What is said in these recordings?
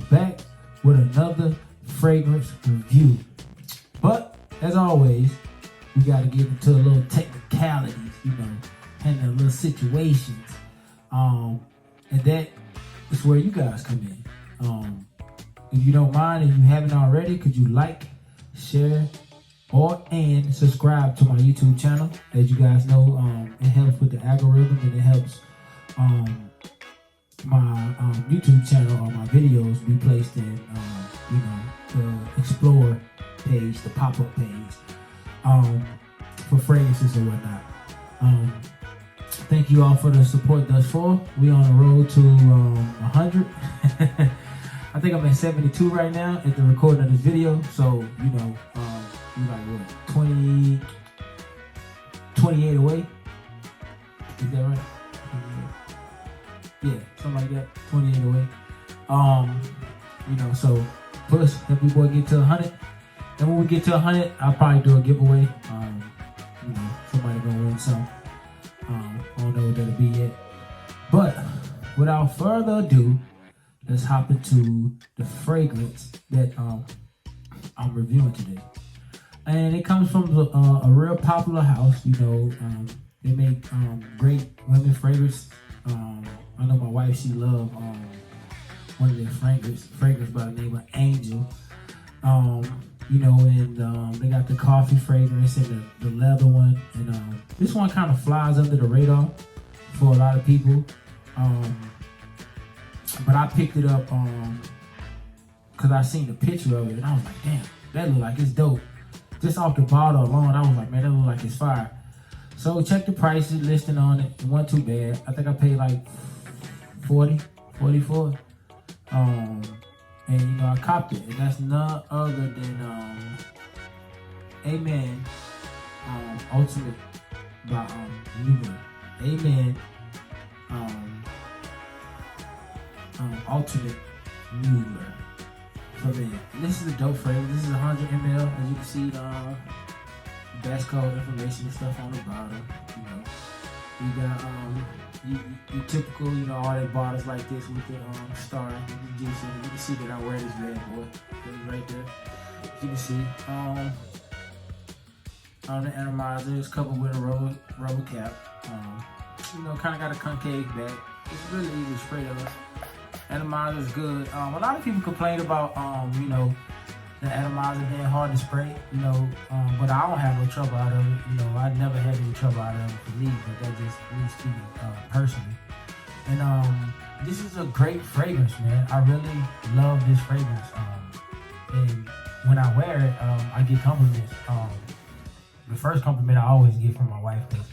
back with another fragrance review. But as always, we gotta get into a little technicalities, handle little situations. And that is where you guys come in. If you don't mind, if you haven't already, could you like, share, and subscribe to my YouTube channel? As you guys know, it helps with the algorithm, and it helps my YouTube channel or my videos be placed in the explore page, the pop-up page, for fragrances and whatnot. Thank you all for the support thus far. We on the road to 100. I think I'm at 72 right now at the recording of this video. So, we like what, 28 away? Is that right? Yeah, something like that. 28 away. So push, help your boy get to 100. And when we get to 100, I'll probably do a giveaway. Somebody gonna win some. I don't know what that'll be yet. But without further ado, let's hop into the fragrance that I'm reviewing today. And it comes from a real popular house. They make great women fragrance. I know my wife, she loves one of their fragrance by the name of Angel. And they got the coffee fragrance and the leather one. And this one kind of flies under the radar for a lot of people. But I picked it up because I seen the picture of it and I was like, damn, that look like it's dope. Just off the bottle alone, I was like, man, that look like it's fire. So check the prices listing on it. It wasn't too bad. I think I paid like 44. And I copped it. And that's none other than Amen Ultimate by Mugler. Amen Ultimate Mugler for men. This is a dope fragrance. This is 100 ml. As you can see, the best code information and stuff on the bottom. You got you typical, all that bottles like this with the star and the juice. You can see that I wear this bad boy. It's right there. You can see on the atomizer, it's coupled with a rubber cap. Kind of got a concave back. It's really easy to spray though. Atomizer is good. A lot of people complain about the atomizer being hard to spray, but I don't have no trouble out of it. I never had any trouble out of it for me, but that just me speaking personally. And this is a great fragrance, man. I really love this fragrance. And when I wear it, I get compliments. The first compliment I always get from my wife is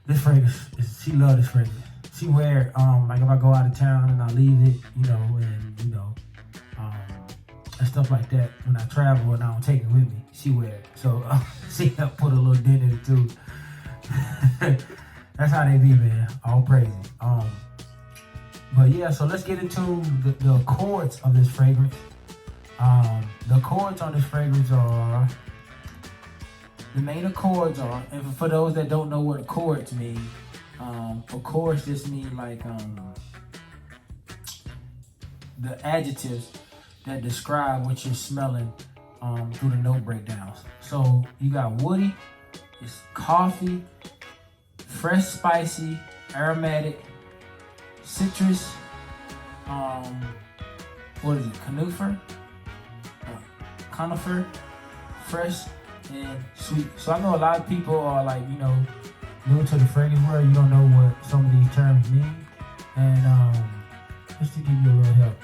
this fragrance. She loves this fragrance. She wear it, like if I go out of town and I leave it, and stuff like that. When I travel and I don't take it with me, she wear it. So she helped put a little dent in it too. That's how they be, man. All praise. But yeah, so let's get into the accords of this fragrance. The accords on this fragrance are, the main accords are, and for those that don't know what accords mean, accords just mean like the adjectives that describe what you're smelling through the note breakdowns. So you got woody, it's coffee, fresh, spicy, aromatic, citrus, what is it, conifer, fresh, and sweet. So I know a lot of people are like, new to the fragrance world. You don't know what some of these terms mean. And just to give you a little help,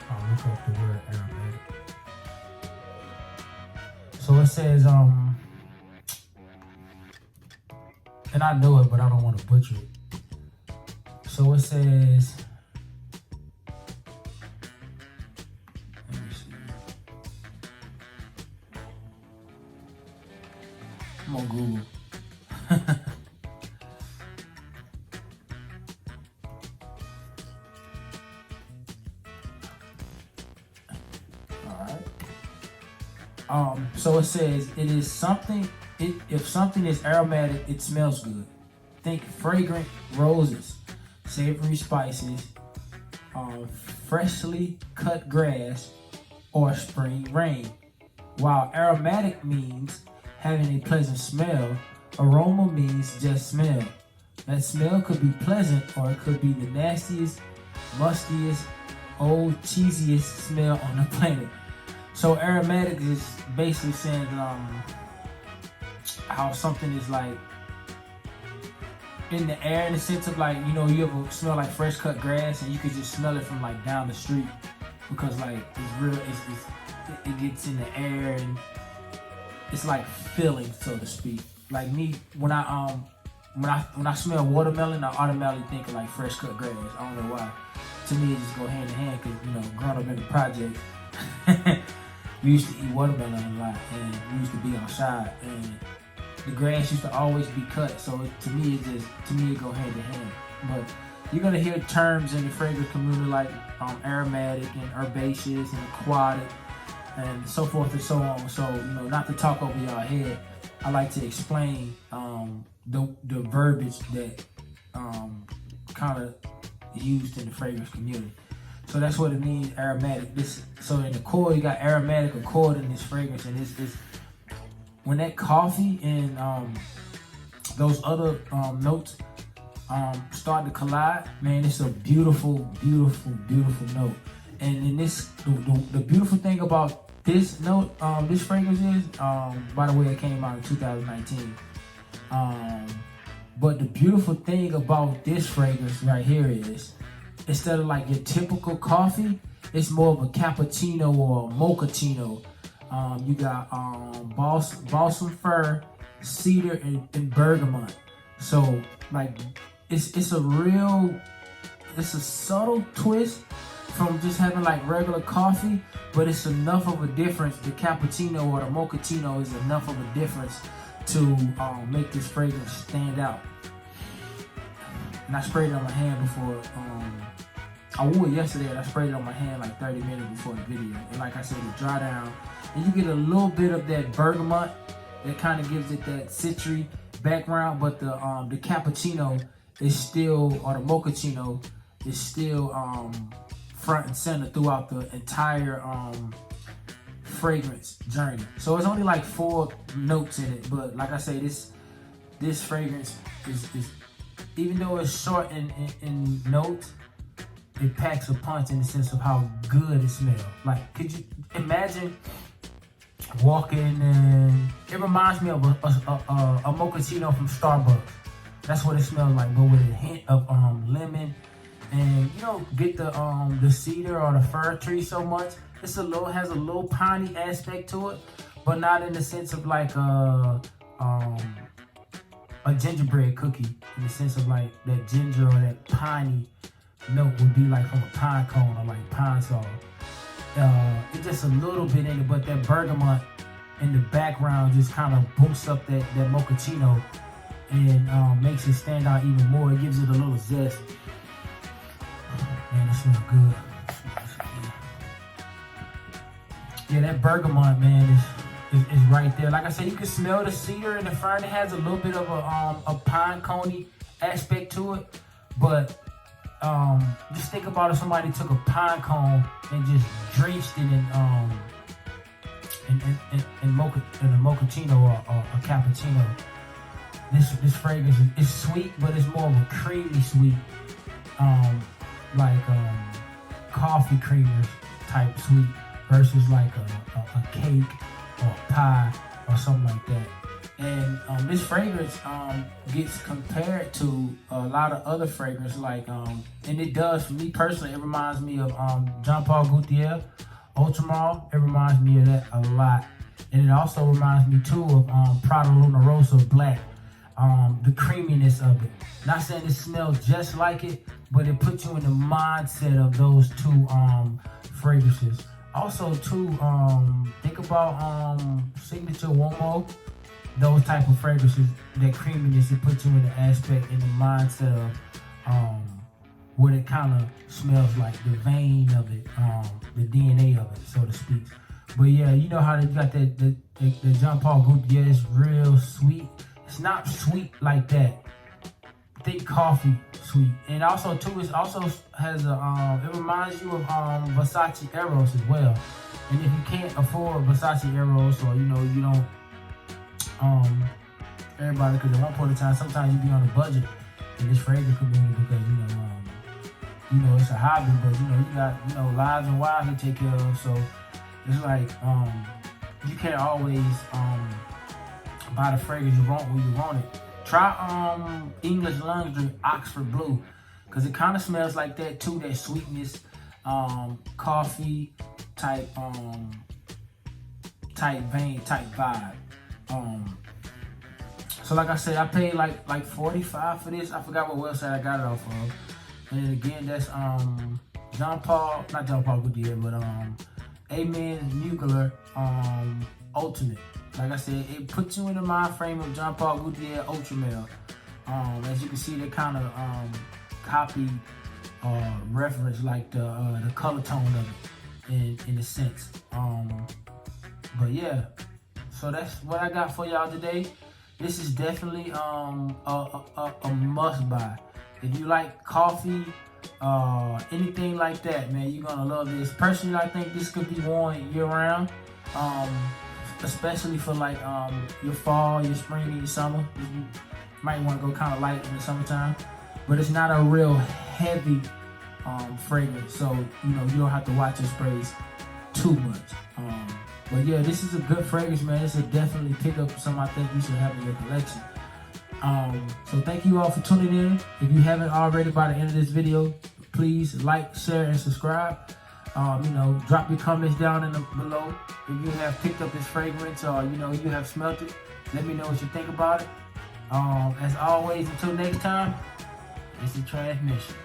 I'll look up the word aromatic. So it says, and I know it, but I don't want to butcher it. So it says, let me see. I'm on Google. So it says it is something. If something is aromatic, it smells good. Think fragrant roses, savory spices, freshly cut grass or spring rain. While aromatic means having a pleasant smell, aroma means just smell. That smell could be pleasant or it could be the nastiest, mustiest, old, cheesiest smell on the planet. So aromatic is basically saying how something is like in the air, in the sense of like, you know, you ever smell like fresh cut grass and you could just smell it from like down the street, because like it's real, it gets in the air and it's like filling, so to speak. Like me, when I smell watermelon, I automatically think of like fresh cut grass. I don't know why. To me, it just go hand in hand, because, you know, growing up in the project, we used to eat watermelon a lot, and we used to be outside, and the grass used to always be cut. So to me, it go hand in hand. But you're gonna hear terms in the fragrance community like aromatic and herbaceous and aquatic and so forth and so on. So, you know, not to talk over y'all head, I like to explain the verbiage that kind of used in the fragrance community. So that's what it means, aromatic. So in the core, you got aromatic accord in this fragrance, and it's when that coffee and those other notes start to collide, man, it's a beautiful, beautiful, beautiful note. And in this, the beautiful thing about this note, this fragrance is, by the way, it came out in 2019. But the beautiful thing about this fragrance right here is, instead of like your typical coffee, it's more of a cappuccino or a mochaccino. You got balsam fir, cedar, and bergamot. So like it's a subtle twist from just having like regular coffee, but it's enough of a difference. The cappuccino or the mochaccino is enough of a difference to make this fragrance stand out. And I sprayed it on my hand before. I wore it yesterday, and I sprayed it on my hand like 30 minutes before the video. And like I said, it dry down, and you get a little bit of that bergamot that kind of gives it that citry background. But the cappuccino is still, or the mochaccino is still front and center throughout the entire fragrance journey. So it's only like 4 notes in it, but like I say, this fragrance is even though it's short in notes, it packs a punch in the sense of how good it smells. Like, could you imagine walking and it reminds me of a mochaccino from Starbucks. That's what it smells like, but with a hint of lemon. And you don't get the cedar or the fir tree so much. It's has a little piney aspect to it, but not in the sense of like a gingerbread cookie, in the sense of like that ginger or that piney note would be like from a pine cone or like pine saw. It's just a little bit in it, but that bergamot in the background just kind of boosts up that mochaccino and makes it stand out even more. It gives it a little zest. Man, it smells good. Yeah, that bergamot, man, is right there. Like I said, you can smell the cedar and the fern. It has a little bit of a pine coney aspect to it, but just think about if somebody took a pine cone and just drenched it in a mochaccino or a cappuccino. This fragrance is sweet, but it's more of a creamy sweet, like coffee creamer type sweet, versus like a cake or a pie or something like that. And this fragrance gets compared to a lot of other fragrances, like and it does for me personally. It reminds me of Jean Paul Gaultier Ultramar. It reminds me of that a lot, and it also reminds me too of Prada Luna Rosa Black. The creaminess of it. Not saying it smells just like it, but it puts you in the mindset of those two fragrances. Also too, think about Signature Womo. Those type of fragrances, that creaminess, it puts you in the aspect, in the mindset of what it kind of smells like, the vein of it, the DNA of it, so to speak. But yeah, you know how they got the Jean Paul Gaultier is real sweet. It's not sweet like that. Thick coffee sweet. And also too, it also has a it reminds you of Versace Eros as well. And if you can't afford Versace Eros, or you don't everybody, because at one point in time sometimes you be on a budget in this fragrance community, because it's a hobby, but you got lives and wives to take care of. So it's like you can't always buy the fragrance you want when you want it. Try English Laundry Oxford Blue, because it kind of smells like that too, that sweetness, coffee type vein, type vibe. So like I said, I paid like $45 for this. I forgot what website I got it off of. And then again, that's not Jean Paul Gaultier, but Amen Mugler Ultimate. Like I said, it puts you in the mind frame of Jean Paul Gaultier Ultramel. As you can see, they kind of copied reference like the color tone of it in a sense. But yeah, so that's what I got for y'all today. This is definitely a must buy. If you like coffee, anything like that, man, you're gonna love this. Personally, I think this could be worn year round, especially for like your fall, your spring, and your summer. You might want to go kind of light in the summertime, but it's not a real heavy fragrance, so you don't have to watch your sprays too much. But yeah, this is a good fragrance, man. This will definitely pick up something I think you should have in your collection. So thank you all for tuning in. If you haven't already by the end of this video, please like, share, and subscribe. Drop your comments down below. If you have picked up this fragrance, or you have smelt it, let me know what you think about it. As always, until next time, it's the transmission.